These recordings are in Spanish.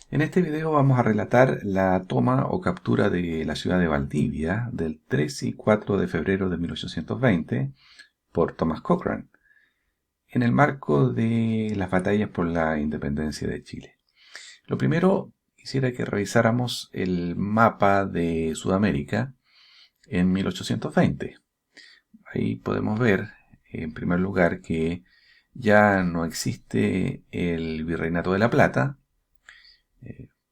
En este video vamos a relatar la toma o captura de la ciudad de Valdivia del 3 y 4 de febrero de 1820 por Thomas Cochrane, en el marco de las batallas por la independencia de Chile. Lo primero, quisiera que revisáramos el mapa de Sudamérica en 1820. Ahí podemos ver, en primer lugar, que ya no existe el Virreinato de la Plata,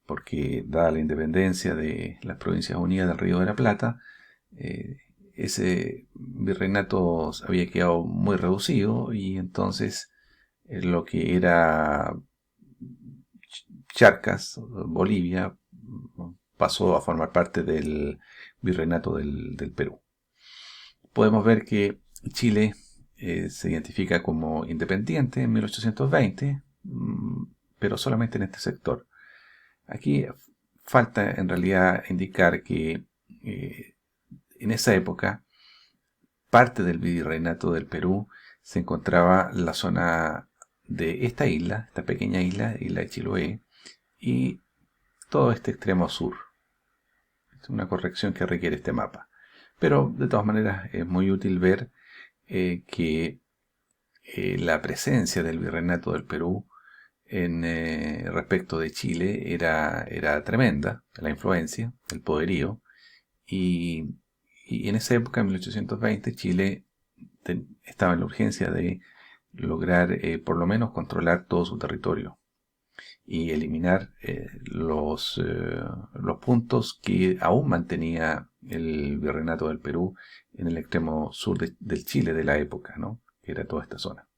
porque dada la independencia de las Provincias Unidas del Río de la Plata, ese virreinato había quedado muy reducido y entonces lo que era Charcas, Bolivia, pasó a formar parte del virreinato del Perú. Podemos ver que Chile se identifica como independiente en 1820, pero solamente en este sector. Aquí falta en realidad indicar que en esa época parte del virreinato del Perú se encontraba en la zona de esta isla, esta pequeña isla, isla de Chiloé, y todo este extremo sur. Es una corrección que requiere este mapa. Pero de todas maneras es muy útil ver que la presencia del virreinato del Perú en respecto de Chile era tremenda, la influencia, el poderío, y, y en esa época, en 1820, Chile estaba en la urgencia de lograr por lo menos controlar todo su territorio y eliminar los puntos que aún mantenía el virreinato del Perú en el extremo sur del Chile de la época, ¿no? Que era toda esta zona.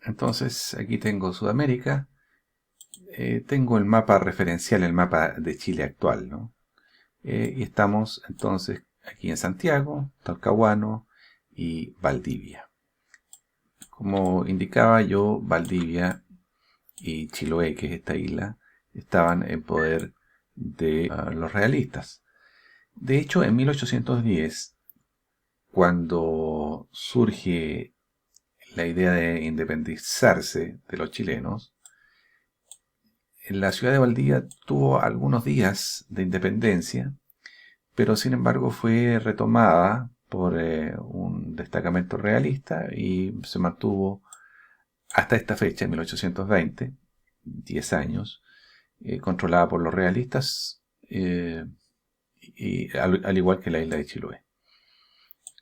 Entonces aquí tengo Sudamérica, tengo el mapa referencial, el mapa de Chile actual, ¿no? Y estamos entonces aquí en Santiago, Talcahuano y Valdivia. Como indicaba yo, Valdivia y Chiloé, que es esta isla, estaban en poder de los realistas. De hecho, en 1810, cuando surge la idea de independizarse de los chilenos, la ciudad de Valdivia tuvo algunos días de independencia, pero sin embargo fue retomada por un destacamento realista y se mantuvo hasta esta fecha, en 1820, 10 años, controlada por los realistas, y al igual que la isla de Chiloé.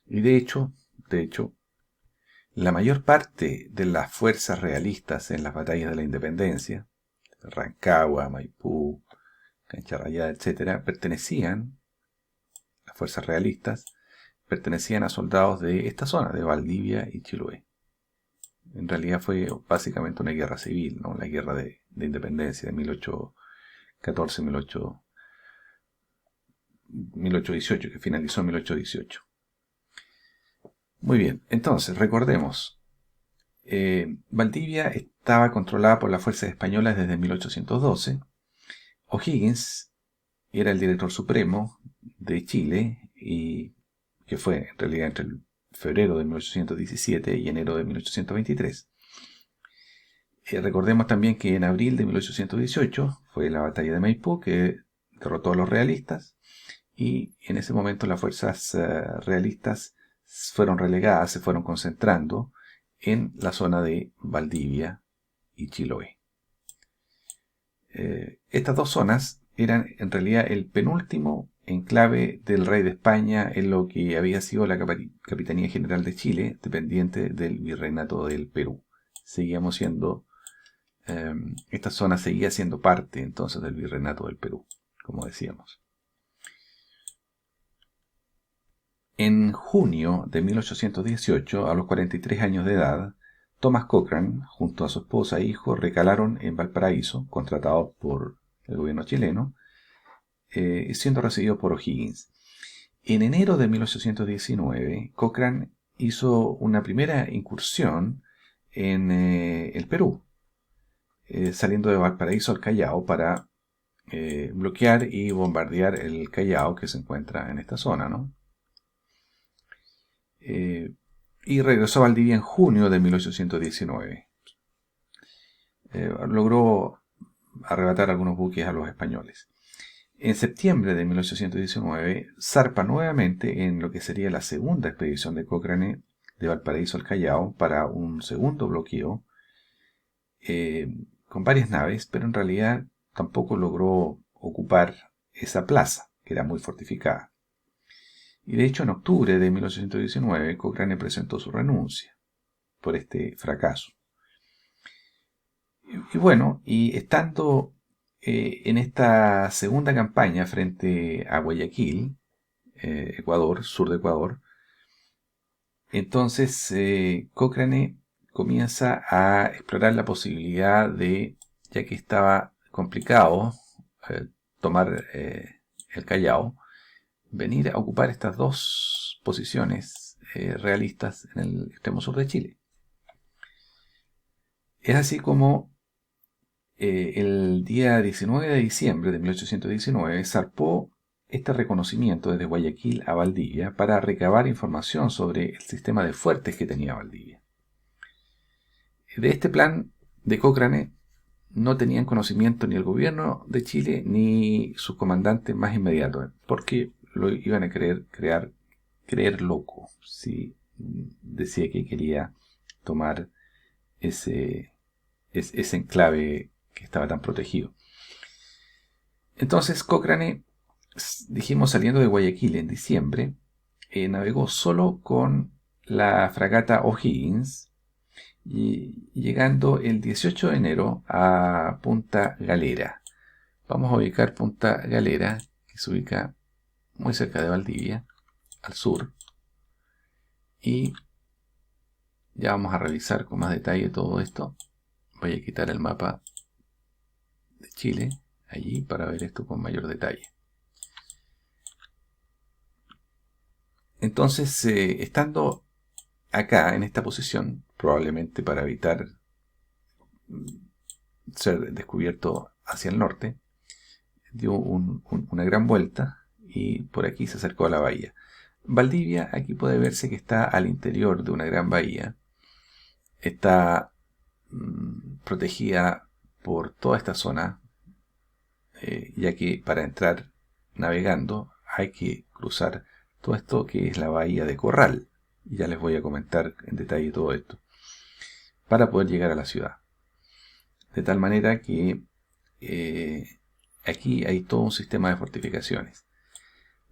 Y de hecho, la mayor parte de las fuerzas realistas en las batallas de la independencia, Rancagua, Maipú, Cancha Rayada, etc., las fuerzas realistas, pertenecían a soldados de esta zona, de Valdivia y Chiloé. En realidad fue básicamente una guerra civil, ¿no? La guerra de independencia de 1814-1818, que finalizó en 1818. Muy bien, entonces recordemos, Valdivia estaba controlada por las fuerzas españolas desde 1812. O'Higgins era el director supremo de Chile, y que fue en realidad entre el febrero de 1817 y enero de 1823. Recordemos también que en abril de 1818 fue la batalla de Maipú, que derrotó a los realistas, y en ese momento las fuerzas realistas fueron relegadas, se fueron concentrando en la zona de Valdivia y Chiloé. Estas dos zonas eran en realidad el penúltimo enclave del rey de España en lo que había sido la Capitanía General de Chile, dependiente del Virreinato del Perú. Seguíamos siendo, esta zona seguía siendo parte entonces del Virreinato del Perú, como decíamos. En junio de 1818, a los 43 años de edad, Thomas Cochrane, junto a su esposa e hijo, recalaron en Valparaíso, contratados por el gobierno chileno, siendo recibidos por O'Higgins. En enero de 1819, Cochrane hizo una primera incursión en el Perú, saliendo de Valparaíso al Callao para bloquear y bombardear el Callao, que se encuentra en esta zona, ¿no? Y regresó a Valdivia en junio de 1819. Logró arrebatar algunos buques a los españoles. En septiembre de 1819 zarpa nuevamente en lo que sería la segunda expedición de Cochrane de Valparaíso al Callao para un segundo bloqueo con varias naves, pero en realidad tampoco logró ocupar esa plaza, que era muy fortificada. Y de hecho en octubre de 1819 Cochrane presentó su renuncia por este fracaso. Y bueno, y estando en esta segunda campaña frente a Guayaquil, Ecuador, sur de Ecuador, entonces Cochrane comienza a explorar la posibilidad de, ya que estaba complicado tomar el Callao, venir a ocupar estas dos posiciones realistas en el extremo sur de Chile. Es así como el día 19 de diciembre de 1819 zarpó este reconocimiento desde Guayaquil a Valdivia para recabar información sobre el sistema de fuertes que tenía Valdivia. De este plan de Cochrane no tenían conocimiento ni el gobierno de Chile ni sus comandantes más inmediatos, porque lo iban a creer loco si decía que quería tomar ese enclave que estaba tan protegido. Entonces Cochrane, dijimos saliendo de Guayaquil en diciembre, navegó solo con la fragata O'Higgins y llegando el 18 de enero a Punta Galera. Vamos a ubicar Punta Galera, que se ubica muy cerca de Valdivia, al sur, y ya vamos a revisar con más detalle todo esto. Voy a quitar el mapa de Chile allí para ver esto con mayor detalle. Entonces, estando acá en esta posición, probablemente para evitar ser descubierto hacia el norte, dio una gran vuelta y por aquí se acercó a la bahía. Valdivia aquí puede verse que está al interior de una gran bahía. Está protegida por toda esta zona, ya que para entrar navegando hay que cruzar todo esto que es la bahía de Corral. Y ya les voy a comentar en detalle todo esto, para poder llegar a la ciudad. De tal manera que aquí hay todo un sistema de fortificaciones.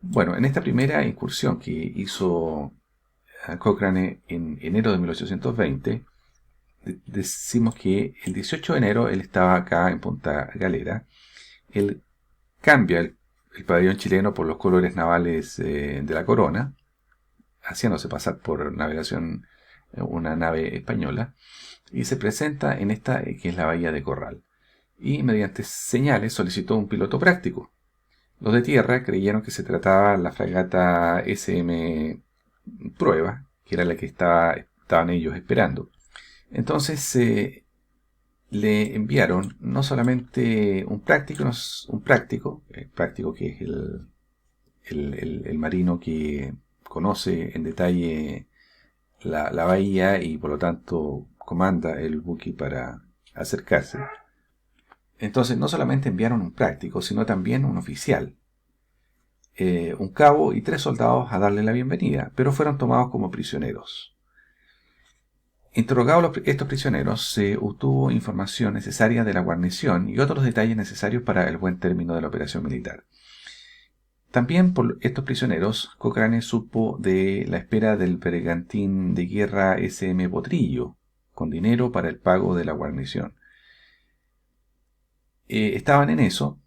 Bueno, en esta primera incursión que hizo Cochrane en enero de 1820, decimos que el 18 de enero él estaba acá en Punta Galera. Él cambia el pabellón chileno por los colores navales de la corona, haciéndose pasar por navegación una nave española, y se presenta en esta que es la bahía de Corral. Y mediante señales solicitó un piloto práctico. Los de tierra creyeron que se trataba de la fragata SM Prueba, que era la que estaban ellos esperando. Entonces le enviaron no solamente un práctico que es el marino que conoce en detalle la bahía y por lo tanto comanda el buque para acercarse. Entonces no solamente enviaron un práctico, sino también un oficial, un cabo y 3 soldados a darle la bienvenida, pero fueron tomados como prisioneros. Interrogados estos prisioneros, se obtuvo información necesaria de la guarnición y otros detalles necesarios para el buen término de la operación militar. También por estos prisioneros, Cochrane supo de la espera del bergantín de guerra SM Potrillo, con dinero para el pago de la guarnición. Estaban en eso,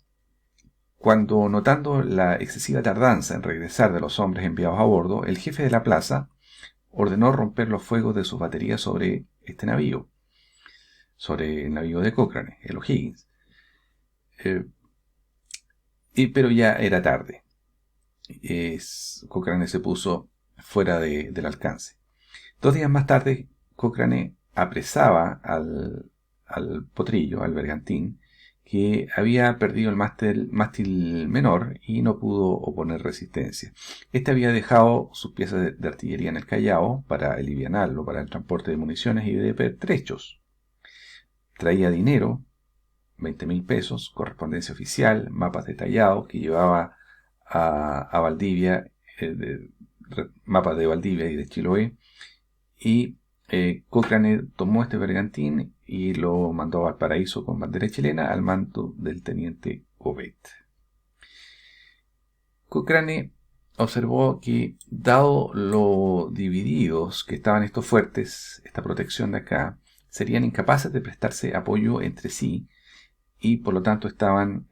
cuando notando la excesiva tardanza en regresar de los hombres enviados a bordo, el jefe de la plaza ordenó romper los fuegos de sus baterías sobre este navío, sobre el navío de Cochrane, el O'Higgins. Pero ya era tarde. Cochrane se puso fuera del alcance. 2 días más tarde, Cochrane apresaba al potrillo, al bergantín, que había perdido el mástil menor y no pudo oponer resistencia. Este había dejado sus piezas de artillería en el Callao para alivianarlo, para el transporte de municiones y de pertrechos. Traía dinero, 20.000 pesos, correspondencia oficial, mapas detallados que llevaba a Valdivia, mapas de Valdivia y de Chiloé, y Cochrane tomó este bergantín y lo mandó a Valparaíso con bandera chilena al mando del teniente Obed. Cochrane observó que, dado lo divididos que estaban estos fuertes, esta protección de acá, serían incapaces de prestarse apoyo entre sí y por lo tanto estaban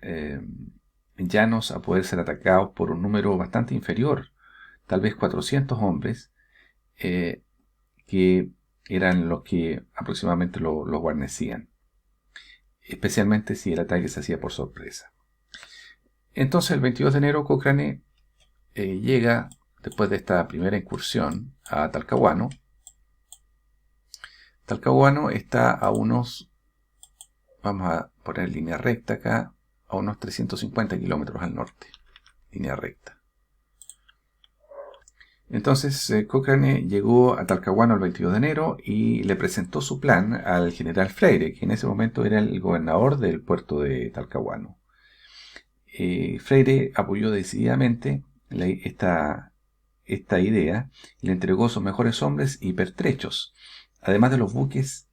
llanos a poder ser atacados por un número bastante inferior, tal vez 400 hombres, que eran los que aproximadamente los guarnecían, especialmente si el ataque se hacía por sorpresa. Entonces el 22 de enero Cochrane llega, después de esta primera incursión, a Talcahuano. Talcahuano está a unos, vamos a poner línea recta acá, a unos 350 kilómetros al norte, línea recta. Entonces Cochrane llegó a Talcahuano el 22 de enero y le presentó su plan al general Freire, que en ese momento era el gobernador del puerto de Talcahuano. Freire apoyó decididamente esta idea y le entregó sus mejores hombres y pertrechos, además de los buques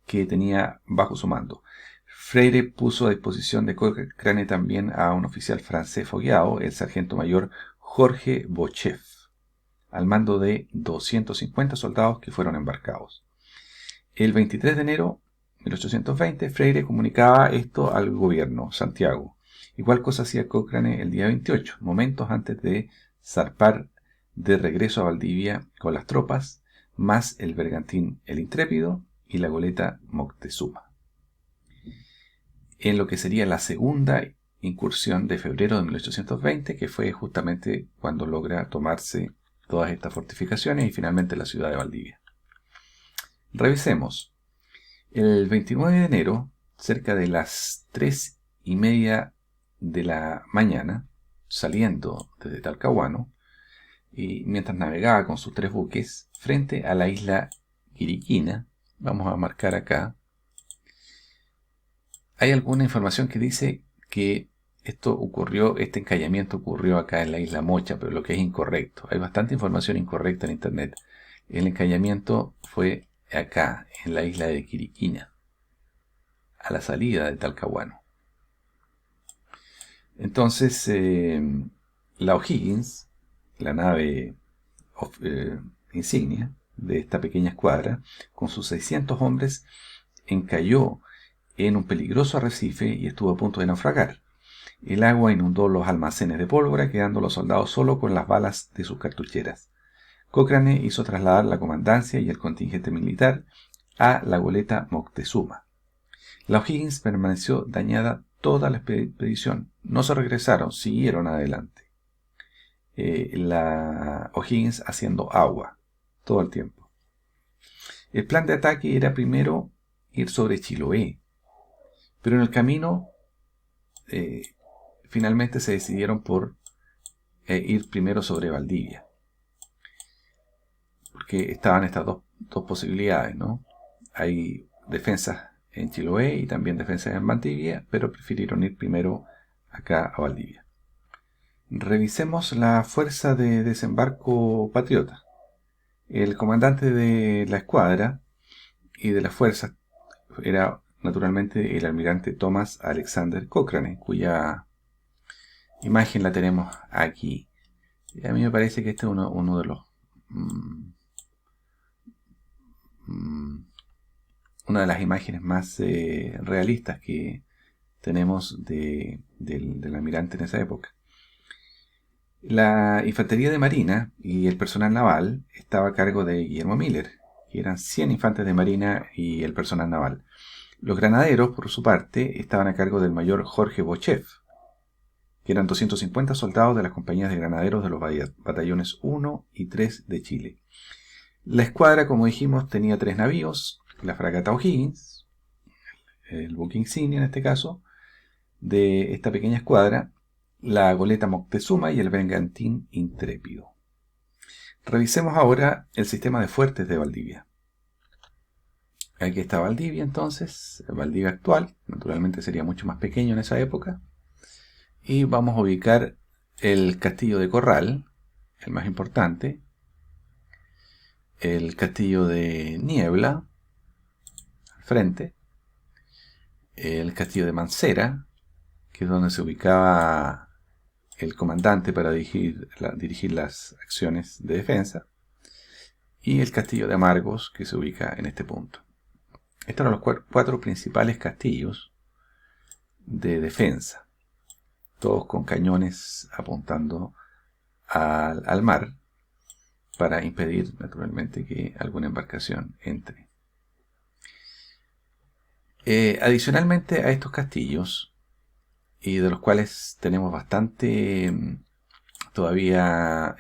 que tenía bajo su mando. Freire puso a disposición de Cochrane también a un oficial francés fogueado, el sargento mayor Jorge Bochev, al mando de 250 soldados que fueron embarcados. El 23 de enero de 1820, Freire comunicaba esto al gobierno, Santiago. Igual cosa hacía Cochrane el día 28, momentos antes de zarpar de regreso a Valdivia con las tropas, más el bergantín El Intrépido y la goleta Moctezuma. En lo que sería la segunda incursión de febrero de 1820, que fue justamente cuando logra tomarse todas estas fortificaciones y finalmente la ciudad de Valdivia. Revisemos. El 29 de enero, cerca de las 3:30 de la mañana, saliendo desde Talcahuano, y mientras navegaba con sus 3 buques, frente a la isla Quiriquina, vamos a marcar acá, hay alguna información que dice que este encallamiento ocurrió acá en la isla Mocha, pero lo que es incorrecto. Hay bastante información incorrecta en internet. El encallamiento fue acá, en la isla de Quiriquina, a la salida de Talcahuano. Entonces, la O'Higgins, la nave insignia de esta pequeña escuadra, con sus 600 hombres, encalló en un peligroso arrecife y estuvo a punto de naufragar. El agua inundó los almacenes de pólvora, quedando los soldados solo con las balas de sus cartucheras. Cochrane hizo trasladar la comandancia y el contingente militar a la goleta Moctezuma. La O'Higgins permaneció dañada toda la expedición. No se regresaron, siguieron adelante. La O'Higgins haciendo agua todo el tiempo. El plan de ataque era primero ir sobre Chiloé, pero en el camino finalmente se decidieron por ir primero sobre Valdivia, porque estaban estas dos posibilidades, ¿no? Hay defensas en Chiloé y también defensas en Valdivia, pero prefirieron ir primero acá a Valdivia. Revisemos la fuerza de desembarco patriota. El comandante de la escuadra y de las fuerzas era naturalmente el almirante Thomas Alexander Cochrane, cuya imagen la tenemos aquí. Y a mí me parece que este es uno de los una de las imágenes más realistas que tenemos del almirante en esa época. La infantería de marina y el personal naval estaba a cargo de Guillermo Miller, que eran 100 infantes de marina y el personal naval. Los granaderos, por su parte, estaban a cargo del mayor Jorge Bochev, que eran 250 soldados de las compañías de granaderos de los batallones 1 y 3 de Chile. La escuadra, como dijimos, tenía 3 navíos, la fragata O'Higgins, el buque insignia en este caso, de esta pequeña escuadra, la goleta Moctezuma y el bergantín Intrépido. Revisemos ahora el sistema de fuertes de Valdivia. Aquí está Valdivia entonces, Valdivia actual, naturalmente sería mucho más pequeño en esa época. Y vamos a ubicar el castillo de Corral, el más importante, el castillo de Niebla, al frente, el castillo de Mancera, que es donde se ubicaba el comandante para dirigir las acciones de defensa, y el castillo de Amargos, que se ubica en este punto. Estos eran los cuatro principales castillos de defensa, todos con cañones apuntando al mar para impedir naturalmente que alguna embarcación entre. Adicionalmente a estos castillos, y de los cuales tenemos bastante todavía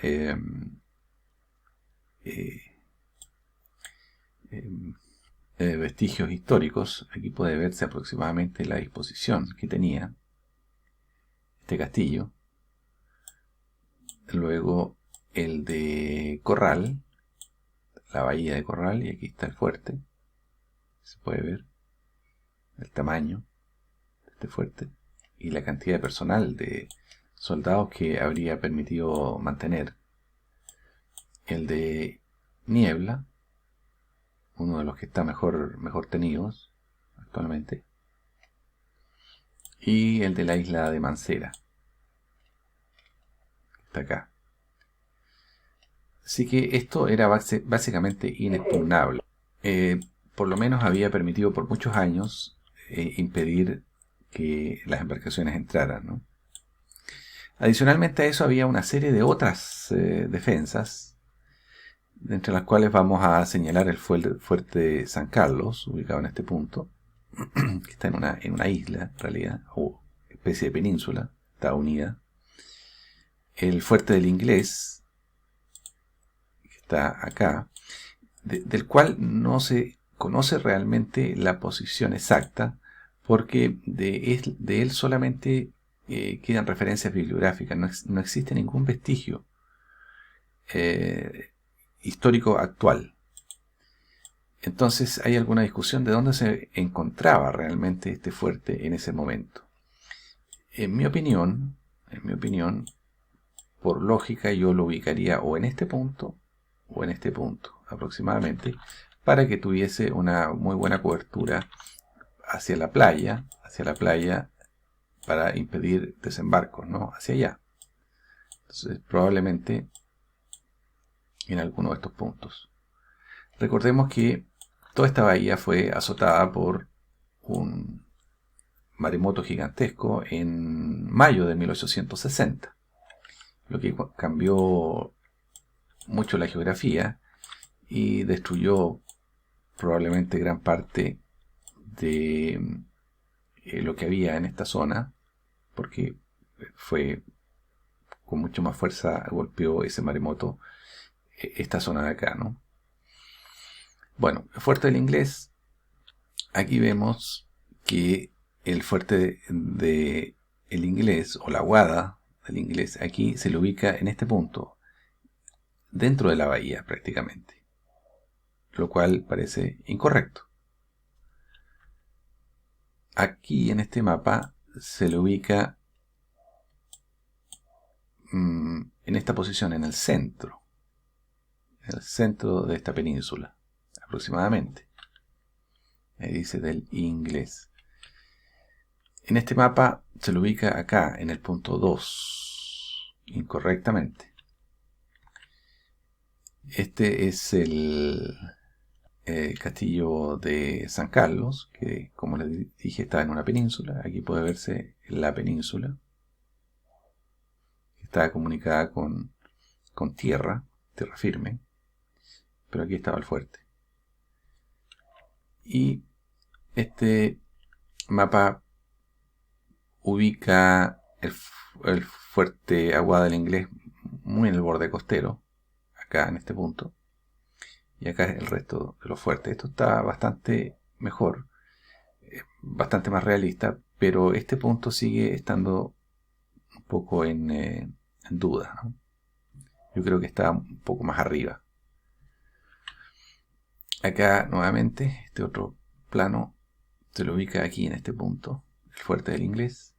vestigios históricos, aquí puede verse aproximadamente la disposición que tenía este castillo. Luego el de Corral, la bahía de Corral, y aquí está el fuerte. Se puede ver el tamaño de este fuerte y la cantidad de personal de soldados que habría permitido mantener. El de Niebla, uno de los que está mejor tenidos actualmente, y el de la isla de Mancera, que está acá. Así que esto era básicamente inexpugnable. Por lo menos había permitido por muchos años impedir que las embarcaciones entraran, ¿no? Adicionalmente a eso había una serie de otras defensas, entre las cuales vamos a señalar el fuerte San Carlos, ubicado en este punto, que está en una isla, en realidad, o especie de península, está unida. El fuerte del Inglés, que está acá, del cual no se conoce realmente la posición exacta, porque de él solamente quedan referencias bibliográficas, no existe ningún vestigio histórico actual. Entonces hay alguna discusión de dónde se encontraba realmente este fuerte en ese momento. En mi opinión, por lógica yo lo ubicaría o en este punto o en este punto aproximadamente, para que tuviese una muy buena cobertura hacia la playa para impedir desembarcos, ¿no? Hacia allá. Entonces probablemente en alguno de estos puntos. Recordemos que toda esta bahía fue azotada por un maremoto gigantesco en mayo de 1860, lo que cambió mucho la geografía y destruyó probablemente gran parte de lo que había en esta zona, porque fue con mucho más fuerza, golpeó ese maremoto esta zona de acá, ¿no? Bueno, el fuerte del Inglés, aquí vemos que el fuerte de el Inglés, o la guada del Inglés, aquí se le ubica en este punto, dentro de la bahía prácticamente, lo cual parece incorrecto. Aquí en este mapa se le ubica en esta posición, en el centro de esta península, aproximadamente. Ahí dice del Inglés. En este mapa se lo ubica acá, en el punto 2, incorrectamente. Este es el castillo de San Carlos, que como les dije está en una península. Aquí puede verse la península, que está comunicada con tierra firme, pero aquí estaba el fuerte. Y este mapa ubica el fuerte Aguada del Inglés muy en el borde costero, acá en este punto, y acá es el resto de los fuertes. Esto está bastante mejor, bastante más realista, pero este punto sigue estando un poco en duda, ¿no? Yo creo que está un poco más arriba. Acá nuevamente, este otro plano se lo ubica aquí en este punto, el fuerte del Inglés.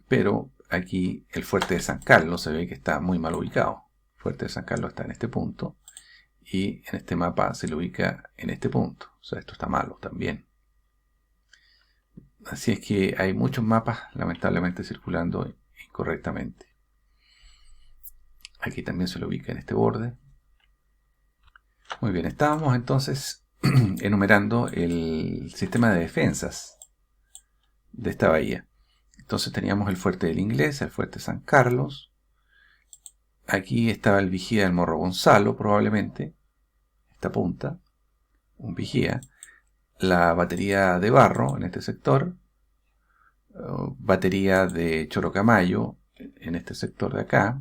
Pero aquí el fuerte de San Carlos se ve que está muy mal ubicado. El fuerte de San Carlos está en este punto. Y en este mapa se lo ubica en este punto. O sea, esto está malo también. Así es que hay muchos mapas lamentablemente circulando incorrectamente. Aquí también se lo ubica en este borde. Muy bien, estábamos entonces enumerando el sistema de defensas de esta bahía. Entonces teníamos el fuerte del Inglés, el fuerte San Carlos. Aquí estaba el vigía del Morro Gonzalo, probablemente. Esta punta, un vigía. La batería de Barro en este sector. Batería de Chorocamayo en este sector de acá.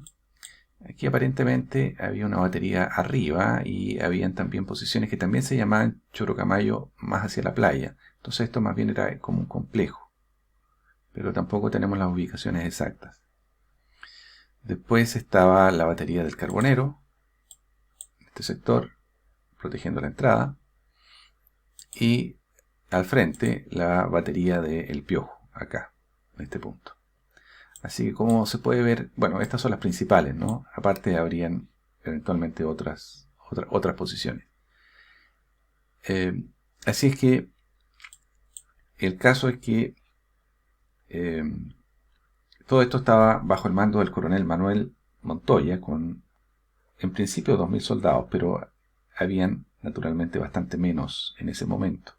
Aquí aparentemente había una batería arriba y habían también posiciones que también se llamaban Chorocamayo más hacia la playa. Entonces esto más bien era como un complejo. Pero tampoco tenemos las ubicaciones exactas. Después estaba la batería del Carbonero, en este sector, protegiendo la entrada. Y al frente la batería del Piojo, acá, en este punto. Así que como se puede ver, bueno, estas son las principales, ¿no? Aparte habrían eventualmente otras posiciones. Así es que el caso es que todo esto estaba bajo el mando del coronel Manuel Montoya, con en principio 2000 soldados, pero habían naturalmente bastante menos en ese momento.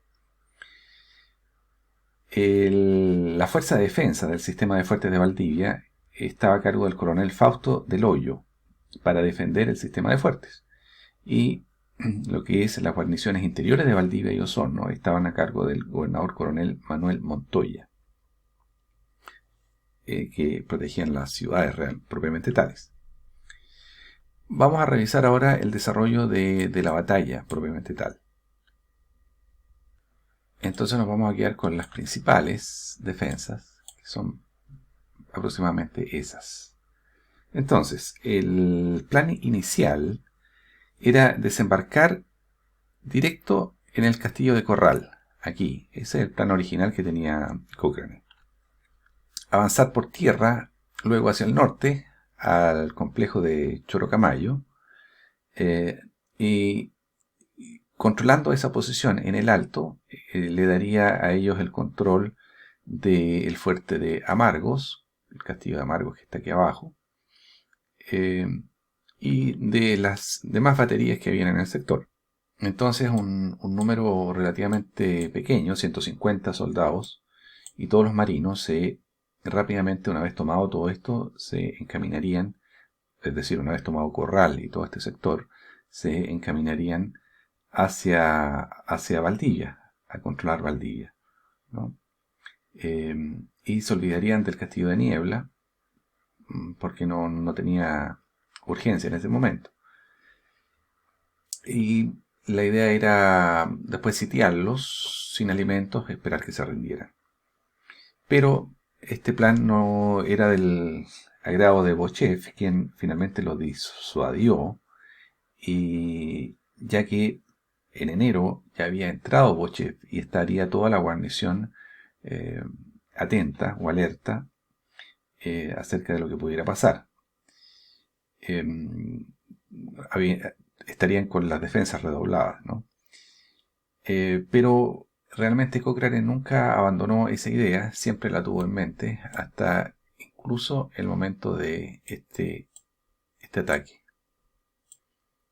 La fuerza de defensa del sistema de fuertes de Valdivia estaba a cargo del coronel Fausto del Hoyo para defender el sistema de fuertes. Y lo que es las guarniciones interiores de Valdivia y Osorno estaban a cargo del gobernador coronel Manuel Montoya, que protegían las ciudades propiamente tales. Vamos a revisar ahora el desarrollo de la batalla propiamente tal. Entonces nos vamos a quedar con las principales defensas, que son aproximadamente esas. Entonces, el plan inicial era desembarcar directo en el castillo de Corral, aquí. Ese es el plan original que tenía Cochrane. Avanzar por tierra, luego hacia el norte, al complejo de Chorocamayo, y controlando esa posición en el alto, le daría a ellos el control del fuerte de Amargos, el castillo de Amargos que está aquí abajo, y de las demás baterías que habían en el sector. Entonces un número relativamente pequeño, 150 soldados, y todos los marinos rápidamente, una vez tomado todo esto, se encaminarían, es decir, una vez tomado Corral y todo este sector, se encaminarían hacia Valdivia, a controlar Valdivia, ¿no? Y se olvidarían del castillo de Niebla, porque no tenía urgencia en ese momento. Y la idea era después sitiarlos sin alimentos, esperar que se rindieran. Pero este plan no era del agrado de Bochev, quien finalmente lo disuadió, y ya que en enero ya había entrado Bochev y estaría toda la guarnición atenta o alerta acerca de lo que pudiera pasar. Estarían con las defensas redobladas, ¿no? Pero realmente Cochrane nunca abandonó esa idea, siempre la tuvo en mente, hasta incluso el momento de este ataque.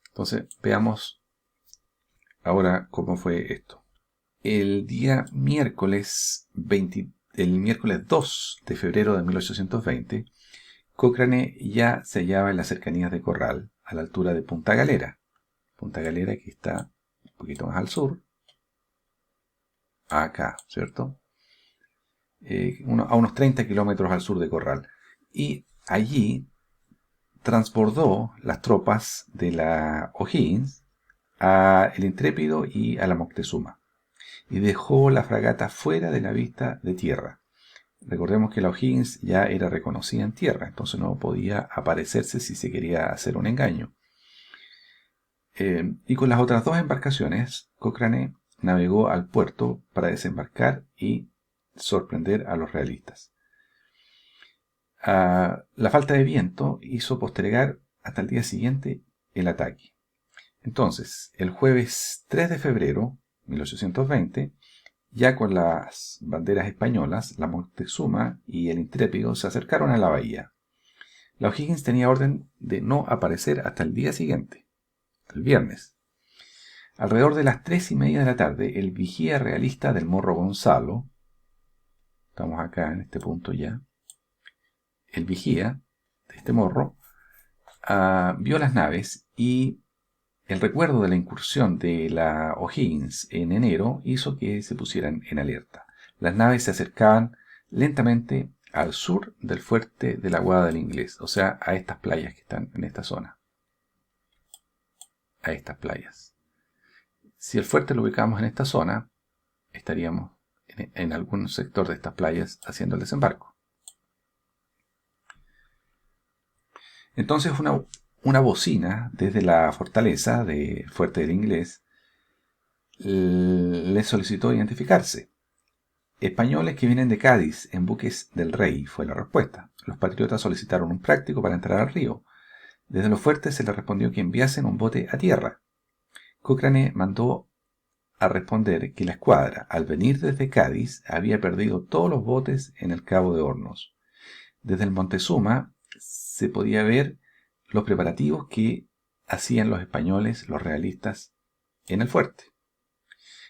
Entonces, veamos ahora cómo fue esto. El día miércoles 2 de febrero de 1820, Cochrane ya se hallaba en las cercanías de Corral, a la altura de Punta Galera. Punta Galera que está un poquito más al sur, acá, ¿cierto? A unos 30 kilómetros al sur de Corral. Y allí transbordó las tropas de la O'Higgins a el Intrépido y a la Moctezuma, y dejó la fragata fuera de la vista de tierra. Recordemos que la O'Higgins ya era reconocida en tierra, entonces no podía aparecerse si se quería hacer un engaño. Y con las otras dos embarcaciones, Cochrane navegó al puerto para desembarcar y sorprender a los realistas. La falta de viento hizo postergar hasta el día siguiente el ataque. Entonces, el jueves 3 de febrero de 1820, ya con las banderas españolas, la Moctezuma y el Intrépido se acercaron a la bahía. La O'Higgins tenía orden de no aparecer hasta el día siguiente, el viernes. Alrededor de las 3:30 de la tarde, el vigía realista del Morro Gonzalo, estamos acá en este punto ya, el vigía de este morro, vio las naves y el recuerdo de la incursión de la O'Higgins en enero hizo que se pusieran en alerta. Las naves se acercaban lentamente al sur del fuerte de la Guada del Inglés, o sea, a estas playas que están en esta zona. A estas playas. Si el fuerte lo ubicamos en esta zona, estaríamos en algún sector de estas playas haciendo el desembarco. Entonces una bocina desde la fortaleza de Fuerte del Inglés le solicitó identificarse. Españoles que vienen de Cádiz en buques del rey, fue la respuesta. Los patriotas solicitaron un práctico para entrar al río. Desde los fuertes se les respondió que enviasen un bote a tierra. Cochrane mandó a responder que la escuadra, al venir desde Cádiz, había perdido todos los botes en el Cabo de Hornos. Desde el Montezuma se podía ver los preparativos que hacían los españoles, los realistas, en el fuerte.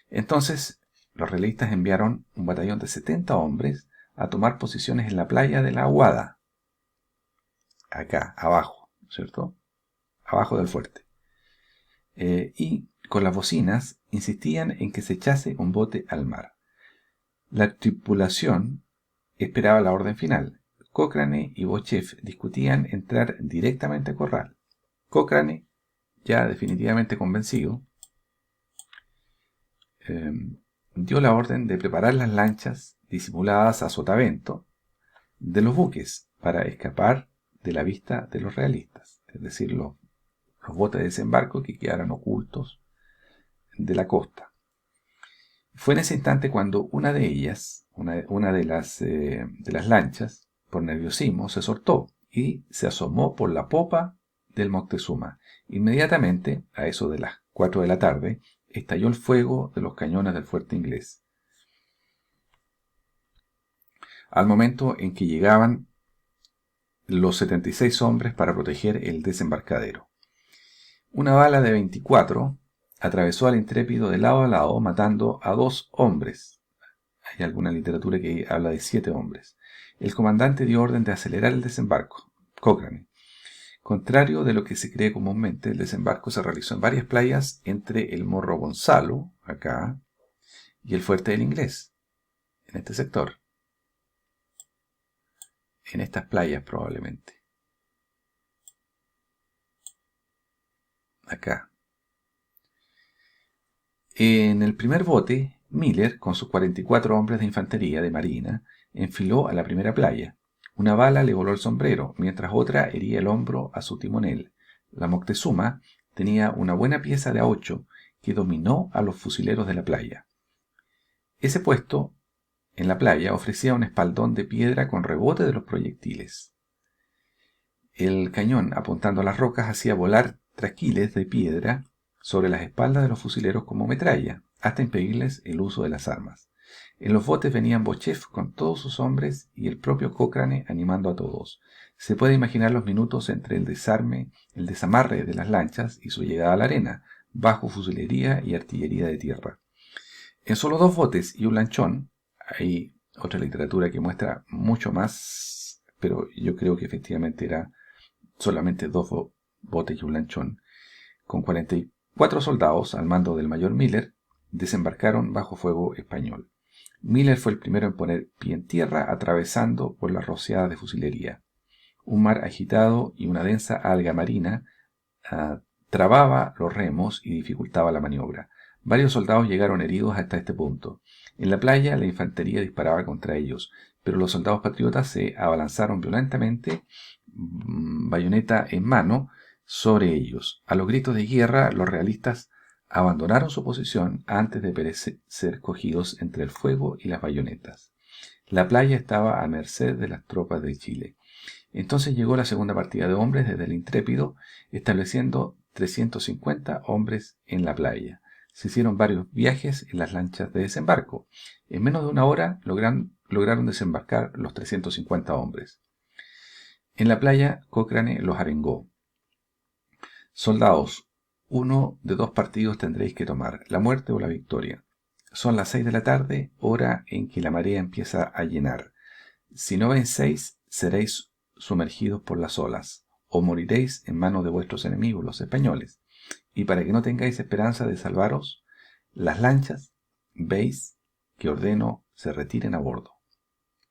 Entonces, los realistas enviaron un batallón de 70 hombres a tomar posiciones en la playa de la Aguada, acá, abajo, ¿cierto? Abajo del fuerte. Y con las bocinas insistían en que se echase un bote al mar. La tripulación esperaba la orden final. Cochrane y Beauchef discutían entrar directamente a Corral. Cochrane, ya definitivamente convencido, dio la orden de preparar las lanchas disimuladas a sotavento de los buques para escapar de la vista de los realistas, es decir, los botes de desembarco que quedaran ocultos de la costa. Fue en ese instante cuando una de ellas, una de las lanchas, por nerviosismo, se soltó y se asomó por la popa del Moctezuma. Inmediatamente, a eso de las 4 de la tarde, estalló el fuego de los cañones del fuerte inglés. Al momento en que llegaban los 76 hombres para proteger el desembarcadero. Una bala de 24 atravesó al Intrépido de lado a lado, matando a 2 hombres. Hay alguna literatura que habla de 7 hombres. El comandante dio orden de acelerar el desembarco, Cochrane. Contrario de lo que se cree comúnmente, el desembarco se realizó en varias playas entre el Morro Gonzalo, acá, y el Fuerte del Inglés, en este sector. En estas playas probablemente. Acá. En el primer bote, Miller, con sus 44 hombres de infantería de marina, enfiló a la primera playa. Una bala le voló el sombrero, mientras otra hería el hombro a su timonel. La Moctezuma tenía una buena pieza de A8 que dominó a los fusileros de la playa. Ese puesto en la playa ofrecía un espaldón de piedra con rebote de los proyectiles. El cañón, apuntando a las rocas, hacía volar trasquiles de piedra sobre las espaldas de los fusileros como metralla, hasta impedirles el uso de las armas. En los botes venían Beauchef con todos sus hombres y el propio Cochrane animando a todos. Se puede imaginar los minutos entre el desamarre de las lanchas y su llegada a la arena, bajo fusilería y artillería de tierra. En solo 2 botes y un lanchón, hay otra literatura que muestra mucho más, pero yo creo que efectivamente era solamente 2 botes y un lanchón, con 44 soldados al mando del mayor Miller, desembarcaron bajo fuego español. Miller fue el primero en poner pie en tierra, atravesando por las rociadas de fusilería. Un mar agitado y una densa alga marina trababa los remos y dificultaba la maniobra. Varios soldados llegaron heridos hasta este punto. En la playa la infantería disparaba contra ellos, pero los soldados patriotas se abalanzaron violentamente, bayoneta en mano, sobre ellos. A los gritos de guerra, los realistas abandonaron su posición antes de perecer cogidos entre el fuego y las bayonetas. La playa estaba a merced de las tropas de Chile. Entonces llegó la segunda partida de hombres desde el Intrépido, estableciendo 350 hombres en la playa. Se hicieron varios viajes en las lanchas de desembarco. En menos de una hora lograron desembarcar los 350 hombres. En la playa, Cochrane los arengó. Soldados, uno de dos partidos tendréis que tomar, la muerte o la victoria. Son las 6 de la tarde, hora en que la marea empieza a llenar. Si no vencéis, seréis sumergidos por las olas, o moriréis en manos de vuestros enemigos, los españoles. Y para que no tengáis esperanza de salvaros, las lanchas, veis que ordeno se retiren a bordo.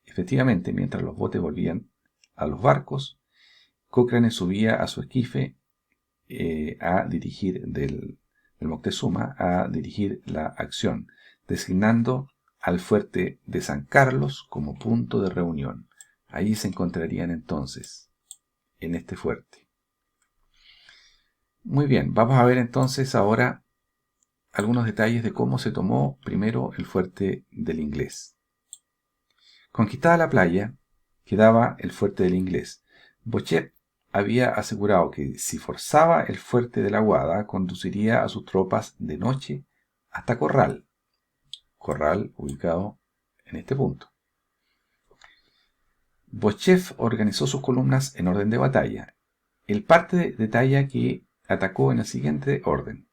Efectivamente, mientras los botes volvían a los barcos, Cochrane subía a su esquife a dirigir del Moctezuma a dirigir la acción, designando al fuerte de San Carlos como punto de reunión. Allí se encontrarían entonces, en este fuerte. Muy bien, vamos a ver entonces ahora algunos detalles de cómo se tomó primero el fuerte del Inglés. Conquistada la playa, quedaba el fuerte del Inglés. Bochet había asegurado que si forzaba el fuerte de la Guada, conduciría a sus tropas de noche hasta Corral. Corral ubicado en este punto. Botchev organizó sus columnas en orden de batalla. El parte detalla que atacó en el siguiente orden.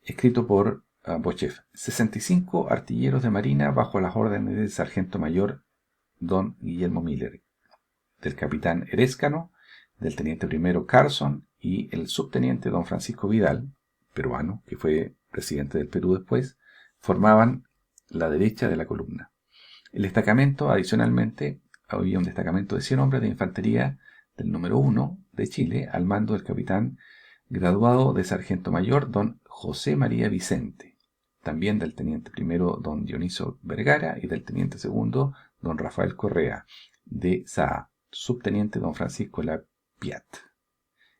Escrito por Botchev. 65 artilleros de marina bajo las órdenes del sargento mayor don Guillermo Miller, del capitán Erescano, del teniente primero Carson y el subteniente don Francisco Vidal, peruano, que fue presidente del Perú después, formaban la derecha de la columna. El destacamento, adicionalmente, había un destacamento de 100 hombres de infantería del número 1 de Chile, al mando del capitán graduado de sargento mayor don José María Vicente, también del teniente primero don Dionisio Vergara y del teniente segundo don Rafael Correa, de Saa, subteniente don Francisco Lapiat.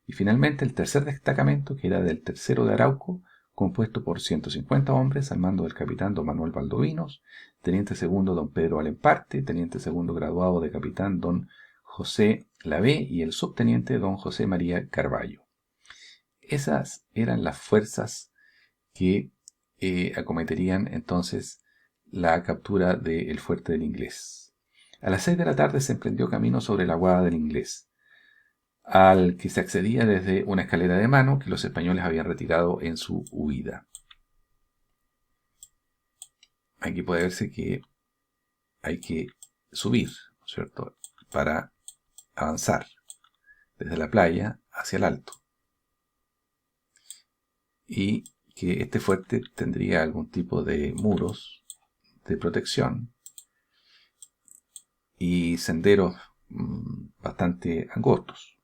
Y finalmente el tercer destacamento, que era del tercero de Arauco, compuesto por 150 hombres al mando del capitán don Manuel Valdovinos, teniente segundo don Pedro Alemparte, teniente segundo graduado de capitán don José Lavé y el subteniente don José María Carballo. Esas eran las fuerzas que acometerían entonces la captura del fuerte del Inglés. A las 6 de la tarde se emprendió camino sobre la Guada del Inglés, al que se accedía desde una escalera de mano que los españoles habían retirado en su huida. Aquí puede verse que hay que subir, ¿no es cierto?, para avanzar desde la playa hacia el alto. Y que este fuerte tendría algún tipo de muros de protección y senderos bastante angostos.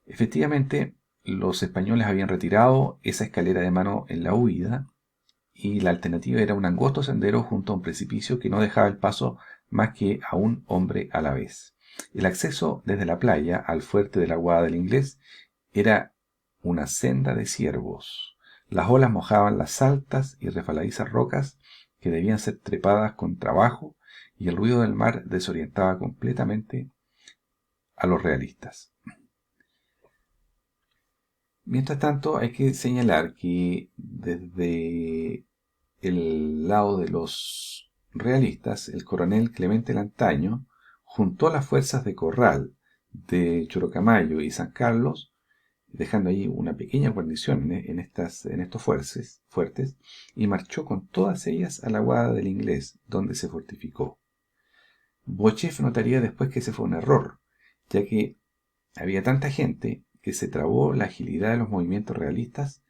Efectivamente, los españoles habían retirado esa escalera de mano en la huida y la alternativa era un angosto sendero junto a un precipicio que no dejaba el paso más que a un hombre a la vez. El acceso desde la playa al fuerte de la Guada del Inglés era una senda de ciervos. Las olas mojaban las altas y resbaladizas rocas que debían ser trepadas con trabajo y el ruido del mar desorientaba completamente a los realistas. Mientras tanto, hay que señalar que desde el lado de los realistas, el coronel Clemente Lantaño juntó las fuerzas de Corral, de Chorocamayo y San Carlos, dejando allí una pequeña guarnición en estos fuertes, y marchó con todas ellas a la Guada del Inglés, donde se fortificó. Botchev notaría después que ese fue un error, ya que había tanta gente que se trabó la agilidad de los movimientos realistas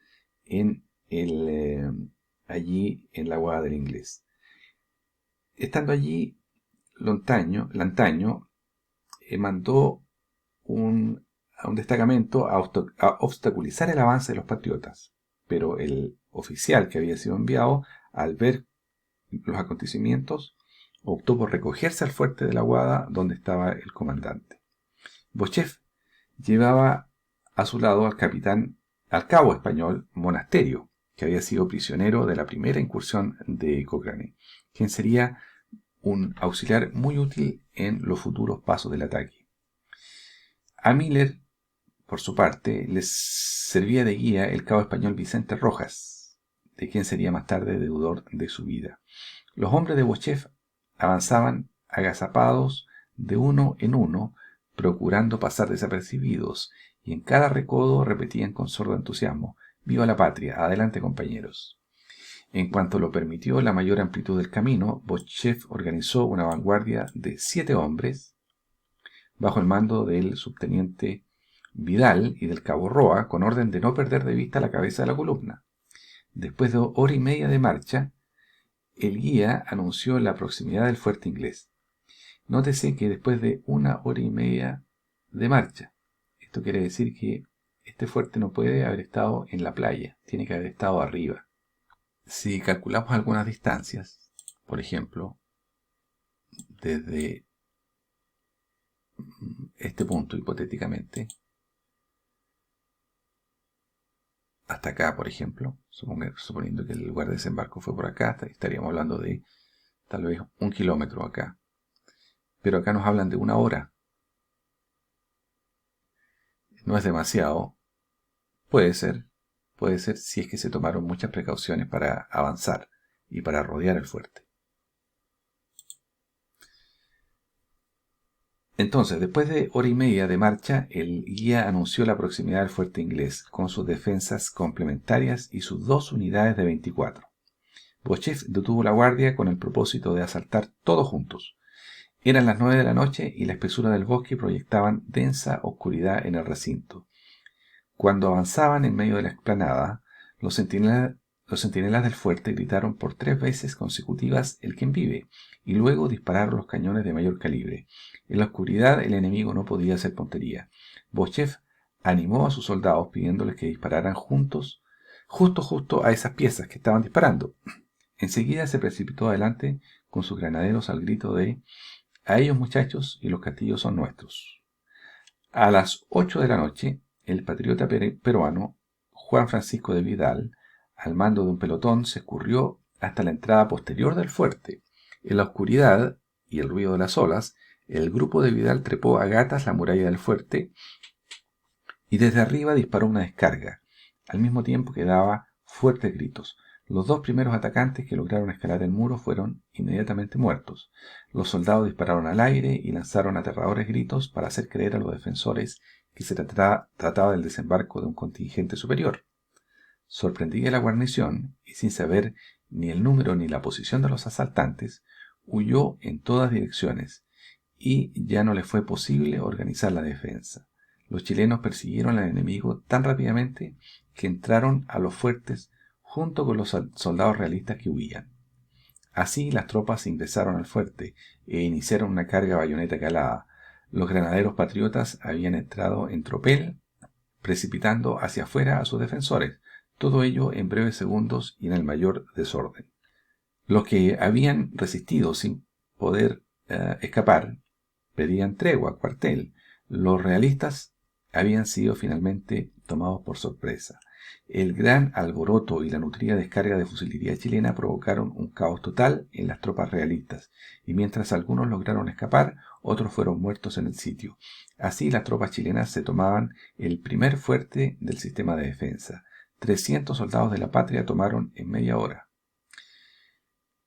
allí en la Guada del Inglés. Estando allí, Lantaño mandó a un destacamento a obstaculizar el avance de los patriotas, pero el oficial que había sido enviado, al ver los acontecimientos, optó por recogerse al fuerte de la Guada donde estaba el comandante. Botchev llevaba a su lado al cabo español Monasterio, que había sido prisionero de la primera incursión de Cochrane, quien sería un auxiliar muy útil en los futuros pasos del ataque. A Miller, por su parte, les servía de guía el cabo español Vicente Rojas, de quien sería más tarde deudor de su vida. Los hombres de Beauchef avanzaban agazapados de uno en uno, procurando pasar desapercibidos, y en cada recodo repetían con sordo entusiasmo: «¡Viva la patria! ¡Adelante, compañeros!». En cuanto lo permitió la mayor amplitud del camino, Beauchef organizó una vanguardia de 7 hombres, bajo el mando del subteniente Vidal y del cabo Roa, con orden de no perder de vista la cabeza de la columna. Después de hora y media de marcha, el guía anunció la proximidad del fuerte inglés. Nótese que después de una hora y media de marcha, esto quiere decir que este fuerte no puede haber estado en la playa, tiene que haber estado arriba. Si calculamos algunas distancias, por ejemplo, desde este punto hipotéticamente hasta acá, por ejemplo, suponiendo que el lugar de desembarco fue por acá, estaríamos hablando de tal vez 1 kilómetro acá. Pero acá nos hablan de 1 hora. No es demasiado. Puede ser si es que se tomaron muchas precauciones para avanzar y para rodear el fuerte. Entonces, después de hora y media de marcha, el guía anunció la proximidad del fuerte inglés, con sus defensas complementarias y sus 2 unidades de 24. Beauchef detuvo la guardia con el propósito de asaltar todos juntos. Eran las 9 de la noche y la espesura del bosque proyectaban densa oscuridad en el recinto. Cuando avanzaban en medio de la explanada, los centinelas del fuerte gritaron por 3 veces consecutivas «el quien vive», y luego dispararon los cañones de mayor calibre. En la oscuridad el enemigo no podía hacer puntería. Beauchef animó a sus soldados pidiéndoles que dispararan justo a esas piezas que estaban disparando. Enseguida se precipitó adelante con sus granaderos al grito de «a ellos, muchachos, y los castillos son nuestros». A las 8 de la noche, el patriota peruano Juan Francisco de Vidal, al mando de un pelotón, se escurrió hasta la entrada posterior del fuerte. En la oscuridad y el ruido de las olas, el grupo de Vidal trepó a gatas la muralla del fuerte y desde arriba disparó una descarga, al mismo tiempo que daba fuertes gritos. Los 2 primeros atacantes que lograron escalar el muro fueron inmediatamente muertos. Los soldados dispararon al aire y lanzaron aterradores gritos para hacer creer a los defensores que se trataba del desembarco de un contingente superior. Sorprendida la guarnición, y sin saber ni el número ni la posición de los asaltantes, huyó en todas direcciones, y ya no le fue posible organizar la defensa. Los chilenos persiguieron al enemigo tan rápidamente que entraron a los fuertes junto con los soldados realistas que huían. Así las tropas ingresaron al fuerte e iniciaron una carga a bayoneta calada. Los granaderos patriotas habían entrado en tropel, precipitando hacia afuera a sus defensores, todo ello en breves segundos y en el mayor desorden. Los que habían resistido sin poder escapar pedían tregua, cuartel. Los realistas habían sido finalmente tomados por sorpresa. El gran alboroto y la nutrida descarga de fusilería chilena provocaron un caos total en las tropas realistas, y mientras algunos lograron escapar, otros fueron muertos en el sitio. Así las tropas chilenas se tomaban el primer fuerte del sistema de defensa. 300 soldados de la patria tomaron en media hora.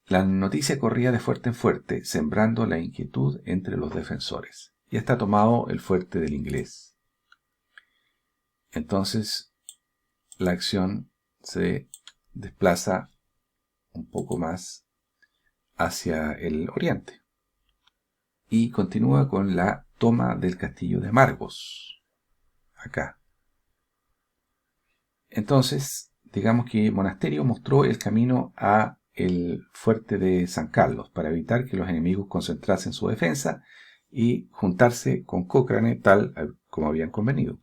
La noticia corría de fuerte en fuerte, sembrando la inquietud entre los defensores. Ya está tomado el fuerte del inglés. Entonces, la acción se desplaza un poco más hacia el oriente y continúa con la toma del castillo de Amargos, acá. Entonces, digamos que Monasterio mostró el camino a el fuerte de San Carlos para evitar que los enemigos concentrasen su defensa y juntarse con Cochrane tal como habían convenido.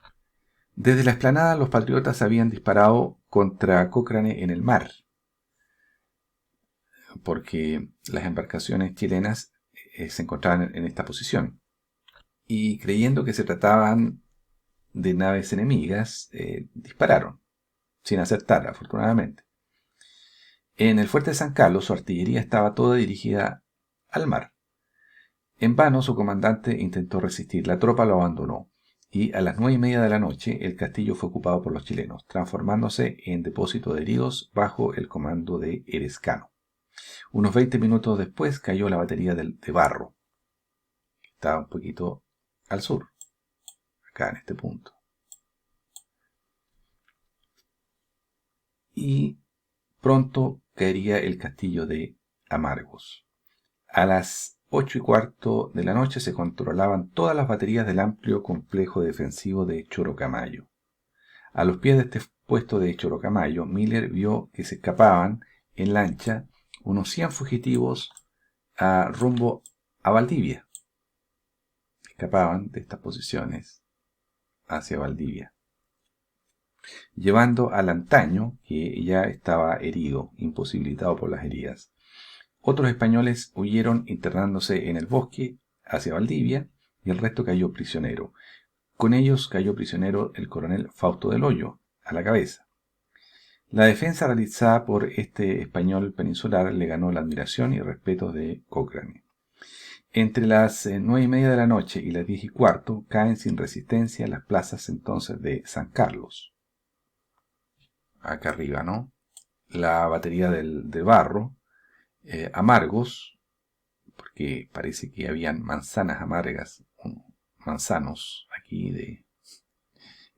Desde la explanada los patriotas habían disparado contra Cochrane en el mar, porque las embarcaciones chilenas se encontraban en esta posición. Y creyendo que se trataban de naves enemigas dispararon, sin acertar, afortunadamente. En el fuerte de San Carlos, su artillería estaba toda dirigida al mar. En vano, su comandante intentó resistir, la tropa lo abandonó, y a las 9:30 de la noche el castillo fue ocupado por los chilenos, transformándose en depósito de heridos bajo el comando de Erescano. Unos 20 minutos después cayó la batería de Barro, que estaba un poquito al sur, acá en este punto. Y pronto caería el castillo de Amargos. A las 8:15 de la noche se controlaban todas las baterías del amplio complejo defensivo de Chorocamayo. A los pies de este puesto de Chorocamayo, Miller vio que se escapaban en lancha unos 100 fugitivos rumbo a Valdivia. Escapaban de estas posiciones hacia Valdivia, llevando al Antaño, que ya estaba herido, imposibilitado por las heridas. Otros españoles huyeron internándose en el bosque hacia Valdivia y el resto cayó prisionero. Con ellos cayó prisionero el coronel Fausto del Hoyo, a la cabeza. La defensa realizada por este español peninsular le ganó la admiración y respeto de Cochrane. Entre las 9:30 de la noche y las 10:15 caen sin resistencia las plazas entonces de San Carlos. Acá arriba, ¿no? La batería de Barro, Amargos, porque parece que habían manzanas amargas, manzanos aquí,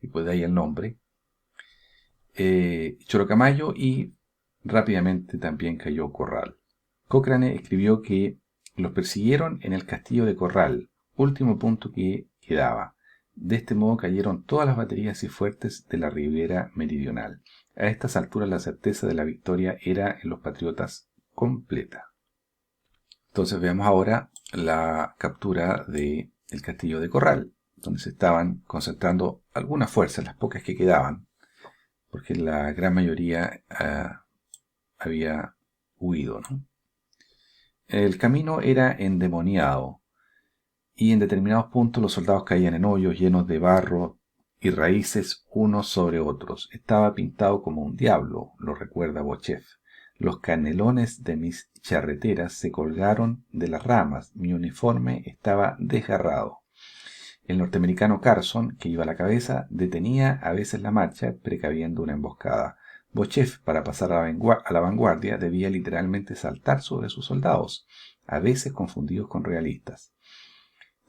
y pues de ahí el nombre. Chorocamayo, y rápidamente también cayó Corral. Cochrane escribió que los persiguieron en el castillo de Corral, último punto que quedaba. De este modo cayeron todas las baterías y fuertes de la ribera meridional. A estas alturas la certeza de la victoria era en los patriotas completa. Entonces veamos ahora la captura del castillo de Corral, donde se estaban concentrando algunas fuerzas, las pocas que quedaban, porque la gran mayoría había huido, ¿no? El camino era endemoniado y en determinados puntos los soldados caían en hoyos llenos de barro y raíces unos sobre otros. Estaba pintado como un diablo, lo recuerda Bochev. Los canelones de mis charreteras se colgaron de las ramas, mi uniforme estaba desgarrado. El norteamericano Carson, que iba a la cabeza, detenía a veces la marcha, precaviendo una emboscada. Bochev, para pasar a la vanguardia, debía literalmente saltar sobre sus soldados, a veces confundidos con realistas.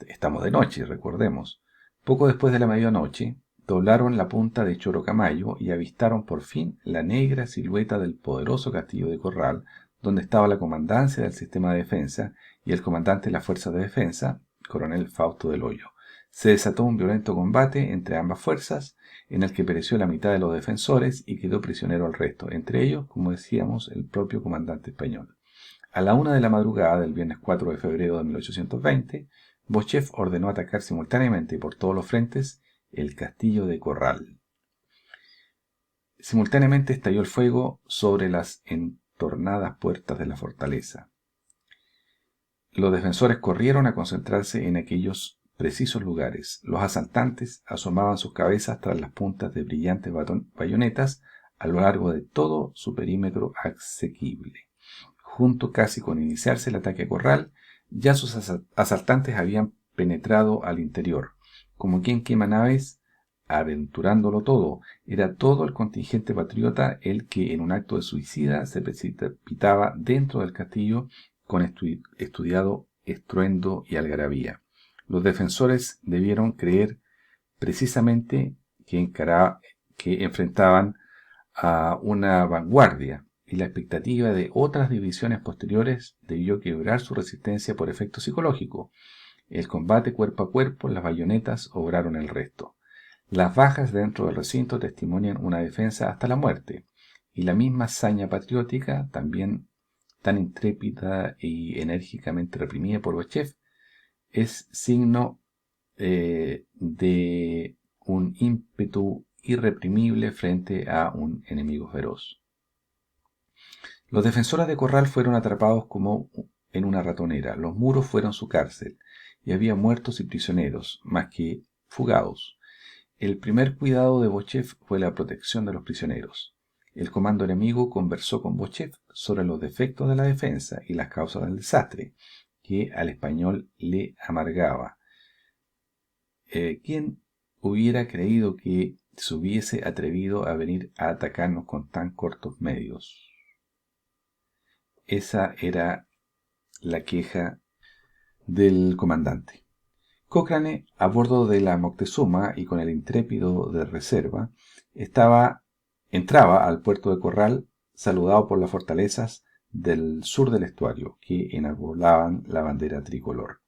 Estamos de noche, recordemos. Poco después de la medianoche, doblaron la punta de Chorocamayo y avistaron por fin la negra silueta del poderoso castillo de Corral, donde estaba la comandancia del sistema de defensa y el comandante de las fuerzas de defensa, coronel Fausto del Hoyo. Se desató un violento combate entre ambas fuerzas, en el que pereció la mitad de los defensores y quedó prisionero el resto, entre ellos, como decíamos, el propio comandante español. A la 1 de la madrugada del viernes 4 de febrero de 1820, Bochev ordenó atacar simultáneamente y por todos los frentes el castillo de Corral. Simultáneamente estalló el fuego sobre las entornadas puertas de la fortaleza. Los defensores corrieron a concentrarse en aquellos precisos lugares. Los asaltantes asomaban sus cabezas tras las puntas de brillantes bayonetas a lo largo de todo su perímetro asequible. Junto casi con iniciarse el ataque a Corral, ya sus asaltantes habían penetrado al interior. Como quien quema naves, aventurándolo todo, era todo el contingente patriota el que en un acto de suicida se precipitaba dentro del castillo con estudiado estruendo y algarabía. Los defensores debieron creer precisamente que enfrentaban a una vanguardia, y la expectativa de otras divisiones posteriores debió quebrar su resistencia por efecto psicológico. El combate cuerpo a cuerpo, las bayonetas obraron el resto. Las bajas dentro del recinto testimonian una defensa hasta la muerte, y la misma hazaña patriótica, también tan intrépida y enérgicamente reprimida por Bochev, es signo de un ímpetu irreprimible frente a un enemigo feroz. Los defensores de Corral fueron atrapados como en una ratonera. Los muros fueron su cárcel, y había muertos y prisioneros, más que fugados. El primer cuidado de Beauchef fue la protección de los prisioneros. El comando enemigo conversó con Beauchef sobre los defectos de la defensa y las causas del desastre, que al español le amargaba. ¿Quién hubiera creído que se hubiese atrevido a venir a atacarnos con tan cortos medios? Esa era la queja del comandante. Cochrane, a bordo de la Moctezuma y con el intrépido de reserva, entraba al puerto de Corral, saludado por las fortalezas del sur del estuario, que enarbolaban la bandera tricolor.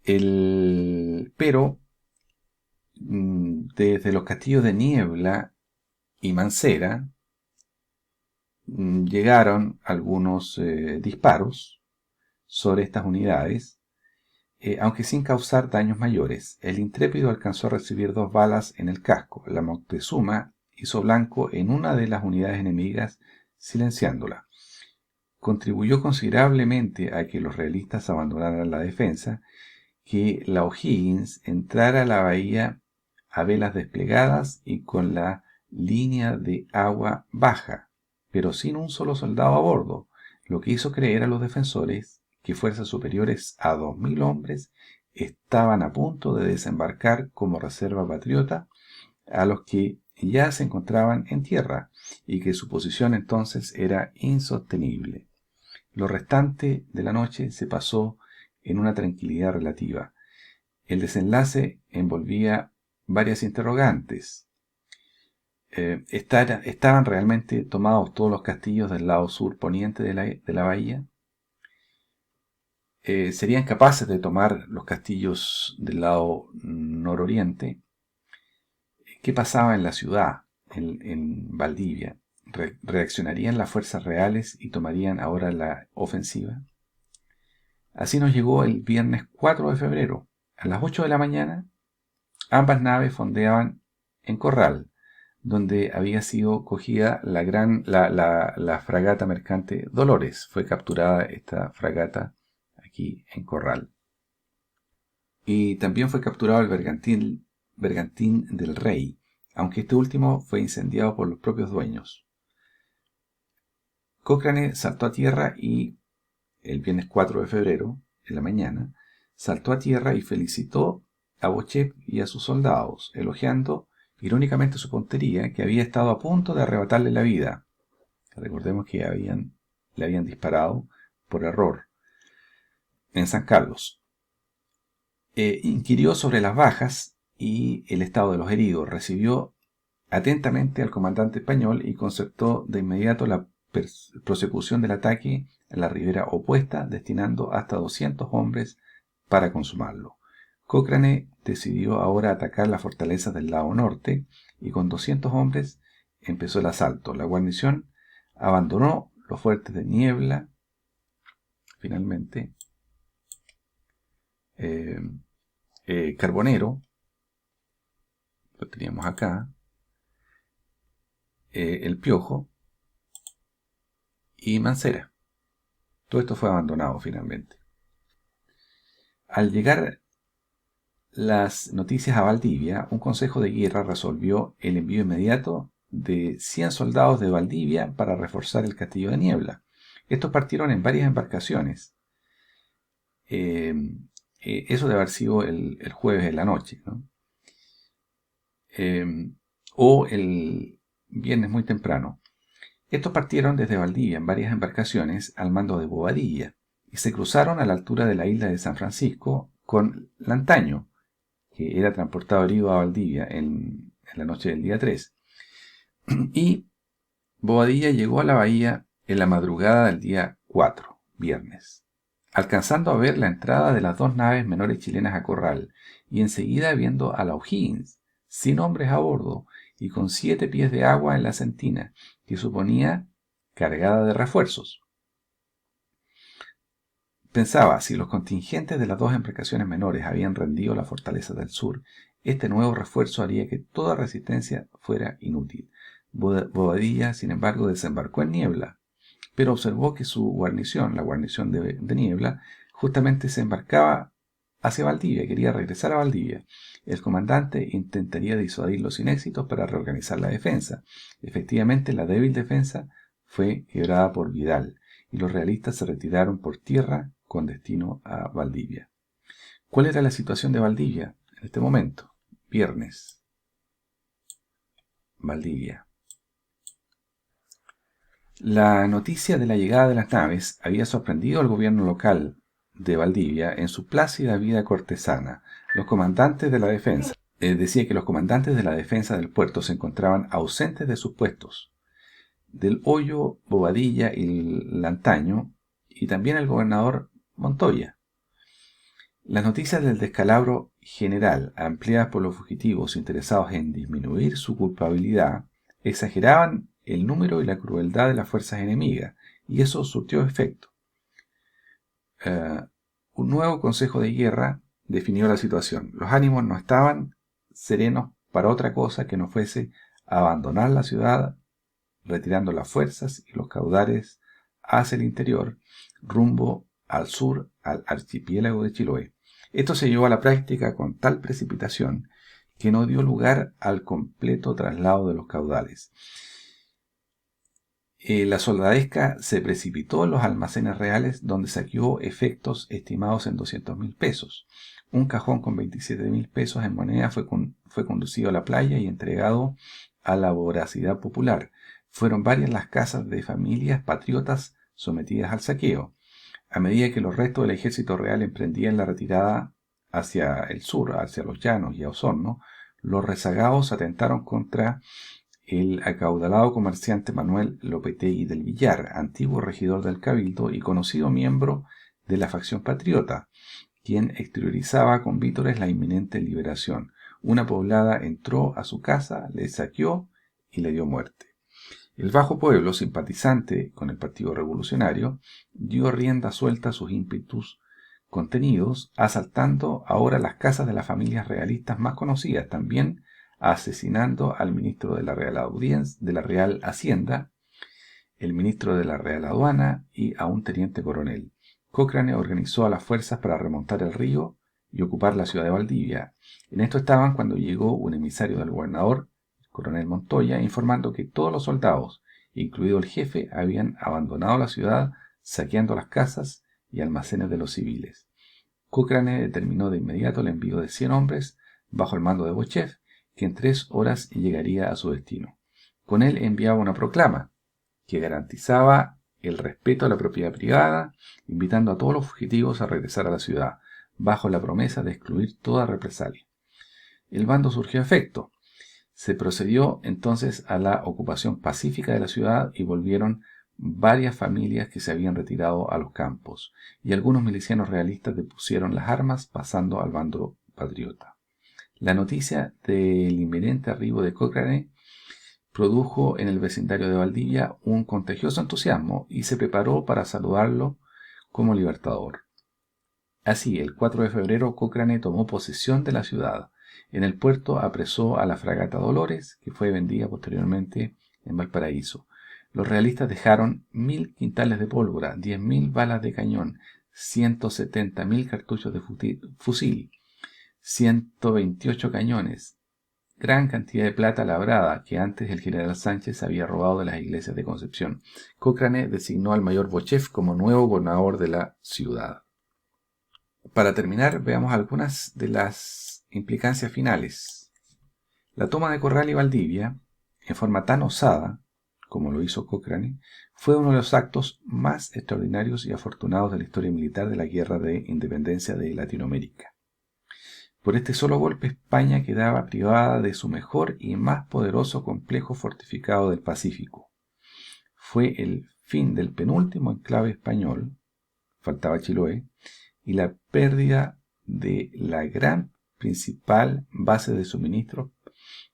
Pero desde los castillos de Niebla y Mancera llegaron algunos disparos sobre estas unidades, aunque sin causar daños mayores. El intrépido alcanzó a recibir 2 balas en el casco. La Moctezuma hizo blanco en una de las unidades enemigas, silenciándola. Contribuyó considerablemente a que los realistas abandonaran la defensa, que la O'Higgins entrara a la bahía a velas desplegadas y con la línea de agua baja, pero sin un solo soldado a bordo, lo que hizo creer a los defensores que fuerzas superiores a 2000 hombres estaban a punto de desembarcar como reserva patriota a los que ya se encontraban en tierra y que su posición entonces era insostenible. Lo restante de la noche se pasó en una tranquilidad relativa. El desenlace envolvía varias interrogantes. ¿Estaban realmente tomados todos los castillos del lado sur poniente de la bahía? ¿Serían capaces de tomar los castillos del lado nororiente? ¿Qué pasaba en la ciudad, en Valdivia? ¿Reaccionarían las fuerzas reales y tomarían ahora la ofensiva? Así nos llegó el viernes 4 de febrero. A las 8 de la mañana, ambas naves fondeaban en Corral, donde había sido cogida la fragata mercante Dolores. Fue capturada esta fragata aquí en Corral. Y también fue capturado el bergantín del Rey, aunque este último fue incendiado por los propios dueños. Cochrane saltó a tierra y el viernes 4 de febrero, en la mañana, saltó a tierra y felicitó a Beauchef y a sus soldados, elogiando irónicamente su puntería, que había estado a punto de arrebatarle la vida. Recordemos que le habían disparado por error en San Carlos. Inquirió sobre las bajas y el estado de los heridos. Recibió atentamente al comandante español y concertó de inmediato la prosecución del ataque a la ribera opuesta, destinando hasta 200 hombres para consumarlo. Cochrane decidió ahora atacar las fortalezas del lado norte y con 200 hombres empezó el asalto. La guarnición abandonó los fuertes de Niebla, finalmente. Carbonero, lo teníamos acá, El Piojo y Mancera. Todo esto fue abandonado finalmente. Al llegar las noticias a Valdivia, un consejo de guerra resolvió el envío inmediato de 100 soldados de Valdivia para reforzar el castillo de Niebla. Estos partieron en varias embarcaciones. Eso debe haber sido el jueves en la noche, ¿no? O el viernes muy temprano. Estos partieron desde Valdivia en varias embarcaciones al mando de Bobadilla y se cruzaron a la altura de la isla de San Francisco con Lantaño, que era transportado herido a Valdivia en la noche del día 3. Y Bobadilla llegó a la bahía en la madrugada del día 4, viernes, alcanzando a ver la entrada de las 2 naves menores chilenas a Corral y enseguida viendo a la O'Higgins, sin hombres a bordo y con 7 pies de agua en la sentina, que suponía cargada de refuerzos. Pensaba, si los contingentes de las 2 embarcaciones menores habían rendido la fortaleza del sur, este nuevo refuerzo haría que toda resistencia fuera inútil. Bobadilla, sin embargo, desembarcó en Niebla, pero observó que su guarnición, la guarnición de Niebla, justamente se embarcaba hacia Valdivia, quería regresar a Valdivia. El comandante intentaría disuadirlo sin éxitos para reorganizar la defensa. Efectivamente, la débil defensa fue quebrada por Vidal y los realistas se retiraron por tierra con destino a Valdivia. ¿Cuál era la situación de Valdivia en este momento? Viernes. Valdivia. La noticia de la llegada de las naves había sorprendido al gobierno local de Valdivia en su plácida vida cortesana. Los comandantes de la defensa, decía que los comandantes de la defensa del puerto se encontraban ausentes de sus puestos. Del Hoyo, Bobadilla y Lantaño, y también el gobernador Montoya. Las noticias del descalabro general, ampliadas por los fugitivos interesados en disminuir su culpabilidad, exageraban el número y la crueldad de las fuerzas enemigas, y eso surtió efecto. Un nuevo consejo de guerra definió la situación. Los ánimos no estaban serenos para otra cosa que no fuese abandonar la ciudad, retirando las fuerzas y los caudales hacia el interior, rumbo al sur, al archipiélago de Chiloé. Esto se llevó a la práctica con tal precipitación que no dio lugar al completo traslado de los caudales. La soldadesca se precipitó en los almacenes reales, donde saqueó efectos estimados en 200.000 pesos. Un cajón con 27.000 pesos en moneda fue conducido a la playa y entregado a la voracidad popular. Fueron varias las casas de familias patriotas sometidas al saqueo. A medida que los restos del ejército real emprendían la retirada hacia el sur, hacia los llanos y a Osorno, los rezagados atentaron contra el acaudalado comerciante Manuel Lopetegui del Villar, antiguo regidor del Cabildo y conocido miembro de la facción patriota, quien exteriorizaba con vítores la inminente liberación. Una poblada entró a su casa, le saqueó y le dio muerte. El bajo pueblo, simpatizante con el Partido Revolucionario, dio rienda suelta a sus ímpetus contenidos, asaltando ahora las casas de las familias realistas más conocidas, también asesinando al ministro de la Real Hacienda, el ministro de la Real Aduana y a un teniente coronel. Cochrane organizó a las fuerzas para remontar el río y ocupar la ciudad de Valdivia. En esto estaban cuando llegó un emisario del gobernador, el coronel Montoya, informando que todos los soldados, incluido el jefe, habían abandonado la ciudad, saqueando las casas y almacenes de los civiles. Cochrane determinó de inmediato el envío de 100 hombres bajo el mando de Bochev, que en 3 horas llegaría a su destino. Con él enviaba una proclama que garantizaba el respeto a la propiedad privada, invitando a todos los fugitivos a regresar a la ciudad, bajo la promesa de excluir toda represalia. El bando surgió a efecto. Se procedió entonces a la ocupación pacífica de la ciudad y volvieron varias familias que se habían retirado a los campos, y algunos milicianos realistas depusieron las armas pasando al bando patriota. La noticia del inminente arribo de Cochrane produjo en el vecindario de Valdivia un contagioso entusiasmo y se preparó para saludarlo como libertador. Así, el 4 de febrero, Cochrane tomó posesión de la ciudad. En el puerto apresó a la fragata Dolores, que fue vendida posteriormente en Valparaíso. Los realistas dejaron 1.000 quintales de pólvora, 10.000 balas de cañón, 170.000 cartuchos de fusil, 128 cañones, gran cantidad de plata labrada que antes el general Sánchez había robado de las iglesias de Concepción. Cochrane designó al mayor Bochev como nuevo gobernador de la ciudad. Para terminar, veamos algunas de las implicancias finales. La toma de Corral y Valdivia, en forma tan osada como lo hizo Cochrane, fue uno de los actos más extraordinarios y afortunados de la historia militar de la Guerra de Independencia de Latinoamérica. Por este solo golpe, España quedaba privada de su mejor y más poderoso complejo fortificado del Pacífico. Fue el fin del penúltimo enclave español, faltaba Chiloé, y la pérdida de la gran principal base de suministro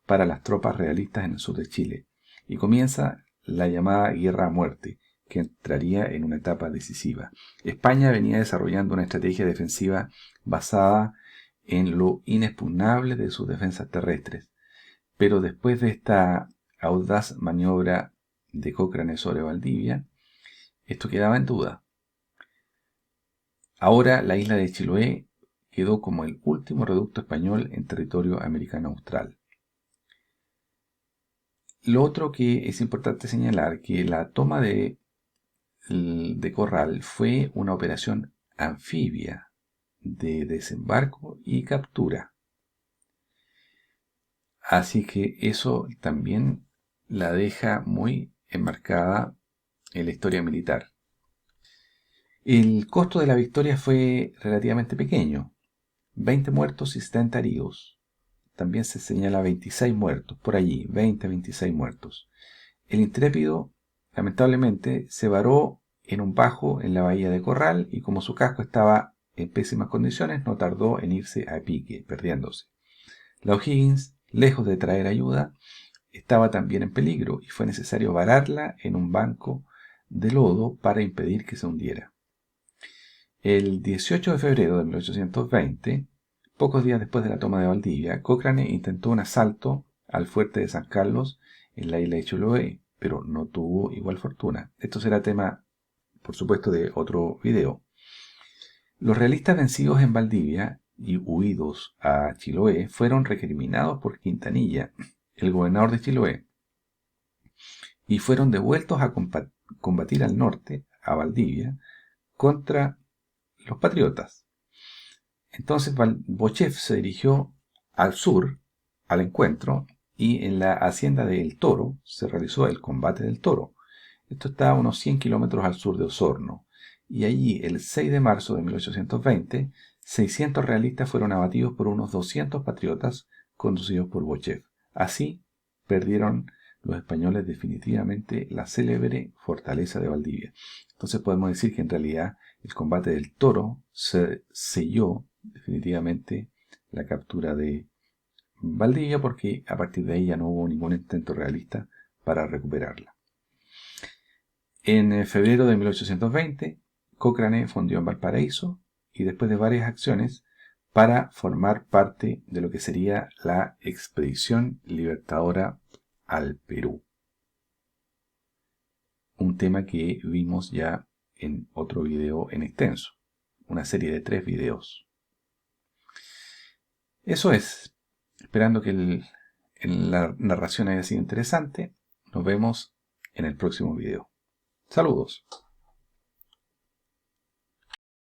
para las tropas realistas en el sur de Chile, y comienza la llamada Guerra a Muerte, que entraría en una etapa decisiva. España venía desarrollando una estrategia defensiva basada en lo inexpugnable de sus defensas terrestres, pero después de esta audaz maniobra de Cochrane sobre Valdivia, esto quedaba en duda. Ahora la isla de Chiloé quedó como el último reducto español en territorio americano austral. Lo otro que es importante señalar que la toma de Corral fue una operación anfibia de desembarco y captura. Así que eso también la deja muy enmarcada en la historia militar. El costo de la victoria fue relativamente pequeño, 20 muertos y 70 heridos. También se señala 26 muertos, por allí, 20-26 muertos. El Intrépido, lamentablemente, se varó en un bajo en la bahía de Corral y como su casco estaba en pésimas condiciones, no tardó en irse a pique, perdiéndose. La O'Higgins, lejos de traer ayuda, estaba también en peligro y fue necesario vararla en un banco de lodo para impedir que se hundiera. El 18 de febrero de 1820, pocos días después de la toma de Valdivia, Cochrane intentó un asalto al fuerte de San Carlos en la isla de Chiloé, pero no tuvo igual fortuna. Esto será tema, por supuesto, de otro video. Los realistas vencidos en Valdivia y huidos a Chiloé fueron recriminados por Quintanilla, el gobernador de Chiloé, y fueron devueltos a combatir al norte, a Valdivia, contra los patriotas. Entonces Bochev se dirigió al sur, al encuentro, y en la hacienda de El Toro se realizó el combate del Toro. Esto está a unos 100 kilómetros al sur de Osorno. Y allí, el 6 de marzo de 1820, 600 realistas fueron abatidos por unos 200 patriotas conducidos por Bochev. Así perdieron los españoles definitivamente la célebre fortaleza de Valdivia. Entonces podemos decir que en realidad el combate del Toro se selló definitivamente la captura de Valdivia, porque a partir de ahí ya no hubo ningún intento realista para recuperarla. En febrero de 1820, Cochrane fondió en Valparaíso y después de varias acciones para formar parte de lo que sería la Expedición Libertadora al Perú. Un tema que vimos ya en otro video en extenso, una serie de 3 videos. Eso es, esperando que la narración haya sido interesante. Nos vemos en el próximo video. Saludos.